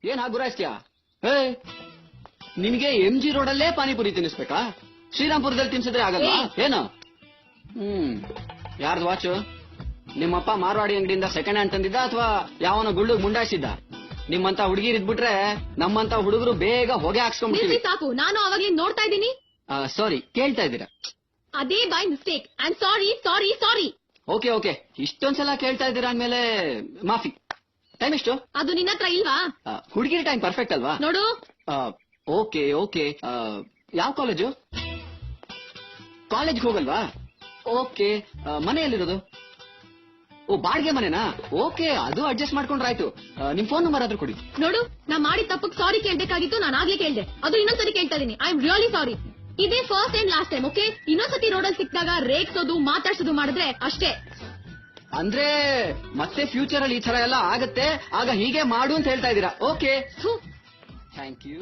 ಏನ್ ಹಾಗುರಾಯಿಸ್ತೀಯಾ? ಹೇ, ನಿನ್ಗೆ MG ರೋಡಲ್ಲೇ ಪಾನಿಪುರಿ ತಿನ್ನಿಸ್ಬೇಕಾ? ಶ್ರೀರಾಮ್ಪುರದಲ್ಲಿ ತಿನ್ಸಿದ್ರೆ ಆಗಲ್ವಾ? ಏನು? ಯಾರ್ದು ವಾಚು? ನಿಮ್ಮಪ್ಪ ಮಾರ್ವಾಡಿ ಅಂಗಡಿಯಿಂದ ಸೆಕೆಂಡ್ ಹ್ಯಾಂಡ್ ತಂದಿದ್ದ ಅಥವಾ ಯಾವನ ಗುಳ್ಳು ಮುಂಡಾಯಿಸಿದ್ದ? ನಿಮ್ಮಂತ ಹುಡುಗಿರ್ ಇದ್ಬಿಟ್ರೆ ನಮ್ಮಂತ ಹುಡುಗರು ಬೇಗ ಹೊಗೆ ಹಾಕ್ಸ್ಕೊಂಡ್ಬಿಡ್ತೀವಿ. ಸಾಕು, ನಾನು ಅವಾಗ್ಲೇ ನೋಡ್ತಾ ಇದ್ದೀನಿ. ಸಾರಿ, ಕೇಳ್ತಾ ಇದ್ದೀರಾ? ಅದೇ by mistake. I am sorry sorry sorry. Okay, ಇಷ್ಟೊಂದ್ಸಲ ಕೇಳ್ತಾ ಇದ್ದೀರಾ ಅಂದ್ಮೇಲೆ ಮಾಫಿ. ಟೈಮ್ ಎಷ್ಟು? ಅದು ನಿನ್ನ ಹತ್ರ ಇಲ್ವಾ? ಹುಡುಗಿರ ಟೈಮ್ ಪರ್ಫೆಕ್ಟ್ ಅಲ್ವಾ? ನೋಡು. ಓಕೆ, ಯಾವ ಕಾಲೇಜು? ಕಾಲೇಜ್ಗೆ ಹೋಗಲ್ವಾ? ಓಕೆ, ಮನೆಯಲ್ಲಿರೋದು? ಓ, ಬಾಡಿಗೆ ಮನೆನಾ? ಓಕೆ, ಅದು ಅಡ್ಜಸ್ಟ್ ಮಾಡ್ಕೊಂಡ್ರಾಯ್ತು. ನಿಮ್ ಫೋನ್ ನಂಬರ್ ಆದ್ರೂ ಕೊಡಿ. ನೋಡು, ನಾ ಮಾಡಿದ ತಪ್ಪಕ್ಕೆ ಸಾರಿ ಕೇಳ್ಬೇಕಾಗಿತ್ತು. ನಾನು ಆಗ್ಲೇ ಕೇಳ್ದೆ. ಅದು ಇನ್ನೊಂದ್ಸರಿ ಕೇಳ್ತಾ ಇದೀನಿ. I am really sorry. ಇದೇ first and last time. Okay, ಇನ್ನೊಂದ್ಸತಿ ರೋಡಲ್ಲಿ ಸಿಕ್ಕಿದಾಗ ರೇಗ್ಸೋದು ಮಾತಾಡ್ಸೋದು ಮಾಡಿದ್ರೆ ಅಷ್ಟೇ. ಅಂದ್ರೆ ಮತ್ತೆ ಫ್ಯೂಚರ್ ಅಲ್ಲಿ ಈ ತರ ಎಲ್ಲ ಆಗತ್ತೆ, ಆಗ ಹೀಗೆ ಮಾಡು ಅಂತ ಹೇಳ್ತಾ ಇದ್ದೀರಾ? Okay, thank you.